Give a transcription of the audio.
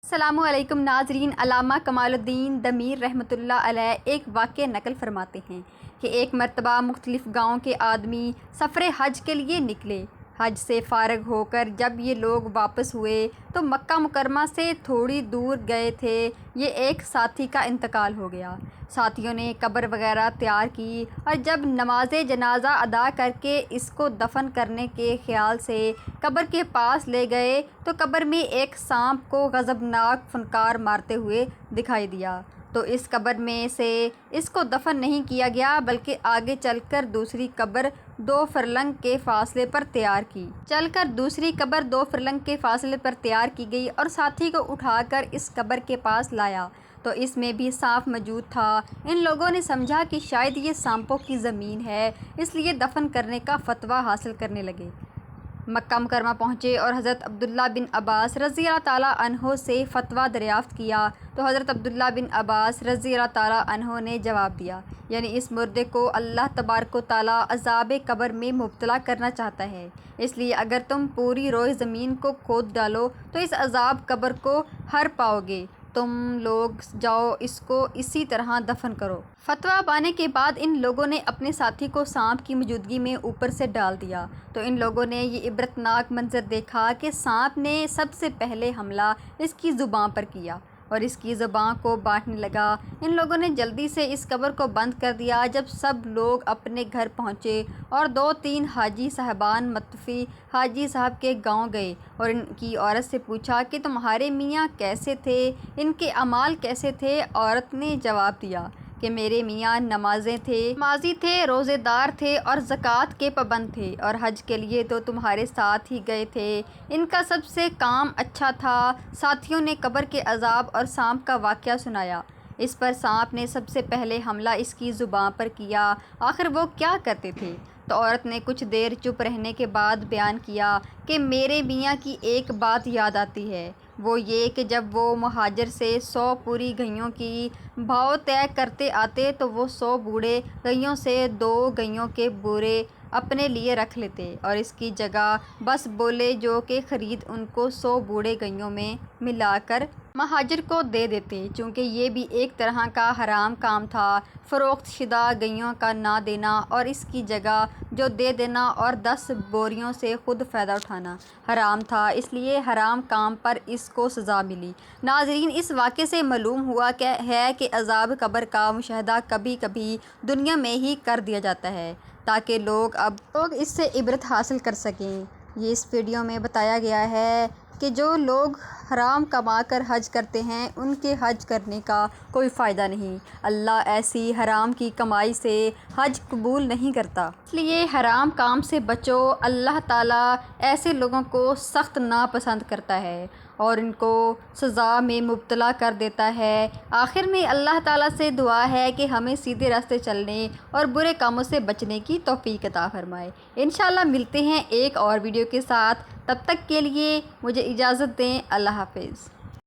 السلام علیکم ناظرین، علامہ کمال الدین دمیر رحمۃ اللہ علیہ ایک واقعہ نقل فرماتے ہیں کہ ایک مرتبہ مختلف گاؤں کے آدمی سفر حج کے لیے نکلے۔ حج سے فارغ ہو کر جب یہ لوگ واپس ہوئے تو مکہ مکرمہ سے تھوڑی دور گئے تھے، یہ ایک ساتھی کا انتقال ہو گیا۔ ساتھیوں نے قبر وغیرہ تیار کی اور جب نماز جنازہ ادا کر کے اس کو دفن کرنے کے خیال سے قبر کے پاس لے گئے تو قبر میں ایک سانپ کو غضبناک پھنکار مارتے ہوئے دکھائی دیا، تو اس قبر میں سے اس کو دفن نہیں کیا گیا بلکہ آگے چل کر دوسری قبر 2 فرلنگ کے فاصلے پر تیار کی گئی اور ساتھی کو اٹھا کر اس قبر کے پاس لایا تو اس میں بھی سانپ موجود تھا۔ ان لوگوں نے سمجھا کہ شاید یہ سانپوں کی زمین ہے، اس لیے دفن کرنے کا فتویٰ حاصل کرنے لگے۔ مکہ مکرمہ پہنچے اور حضرت عبداللہ بن عباس رضی اللہ تعالیٰ عنہ سے فتویٰ دریافت کیا تو حضرت عبداللہ بن عباس رضی اللہ تعالیٰ عنہ نے جواب دیا، یعنی اس مردے کو اللہ تبارک و تعالیٰ عذاب قبر میں مبتلا کرنا چاہتا ہے، اس لیے اگر تم پوری روئے زمین کو کھود ڈالو تو اس عذاب قبر کو ہر پاؤ گے، تم لوگ جاؤ اس کو اسی طرح دفن کرو۔ فتویٰ پانے کے بعد ان لوگوں نے اپنے ساتھی کو سانپ کی موجودگی میں اوپر سے ڈال دیا تو ان لوگوں نے یہ عبرتناک منظر دیکھا کہ سانپ نے سب سے پہلے حملہ اس کی زبان پر کیا اور اس کی زبان کو بانٹنے لگا۔ ان لوگوں نے جلدی سے اس قبر کو بند کر دیا۔ جب سب لوگ اپنے گھر پہنچے اور 2-3 حاجی صاحبان متوفی حاجی صاحب کے گاؤں گئے اور ان کی عورت سے پوچھا کہ تمہارے میاں کیسے تھے، ان کے اعمال کیسے تھے؟ عورت نے جواب دیا کہ میرے میاں نمازی تھے، روزے دار تھے اور زکوٰۃ کے پابند تھے، اور حج کے لیے تو تمہارے ساتھ ہی گئے تھے، ان کا سب سے کام اچھا تھا۔ ساتھیوں نے قبر کے عذاب اور سانپ کا واقعہ سنایا۔ اس پر سانپ نے سب سے پہلے حملہ اس کی زبان پر کیا، آخر وہ کیا کرتے تھے؟ تو عورت نے کچھ دیر چپ رہنے کے بعد بیان کیا کہ میرے میاں کی ایک بات یاد آتی ہے، وہ یہ کہ جب وہ مہاجر سے 100 پوری گئیوں کی بھاؤ طے کرتے آتے تو وہ 100 بوڑے گئیوں سے 2 گئیوں کے بورے اپنے لیے رکھ لیتے اور اس کی جگہ بس بولے جو کہ خرید ان کو 100 بوڑے گئیوں میں ملا کر مہاجر کو دے دیتے، چونکہ یہ بھی ایک طرح کا حرام کام تھا۔ فروخت شدہ گئیوں کا نہ دینا اور اس کی جگہ جو دے دینا اور 10 بوریوں سے خود فائدہ اٹھانا حرام تھا، اس لیے حرام کام پر اس کو سزا ملی۔ ناظرین، اس واقعے سے معلوم ہوا ہے کہ عذاب قبر کا مشاہدہ کبھی کبھی دنیا میں ہی کر دیا جاتا ہے تاکہ لوگ اس سے عبرت حاصل کر سکیں۔ یہ اس ویڈیو میں بتایا گیا ہے کہ جو لوگ حرام کما کر حج کرتے ہیں ان کے حج کرنے کا کوئی فائدہ نہیں، اللہ ایسی حرام کی کمائی سے حج قبول نہیں کرتا، اس لیے حرام کام سے بچو۔ اللہ تعالیٰ ایسے لوگوں کو سخت ناپسند کرتا ہے اور ان کو سزا میں مبتلا کر دیتا ہے۔ آخر میں اللہ تعالیٰ سے دعا ہے کہ ہمیں سیدھے راستے چلنے اور برے کاموں سے بچنے کی توفیق عطا فرمائے۔ انشاءاللہ ملتے ہیں ایک اور ویڈیو کے ساتھ، تب تک کے لیے مجھے اجازت دیں، اللہ حافظ۔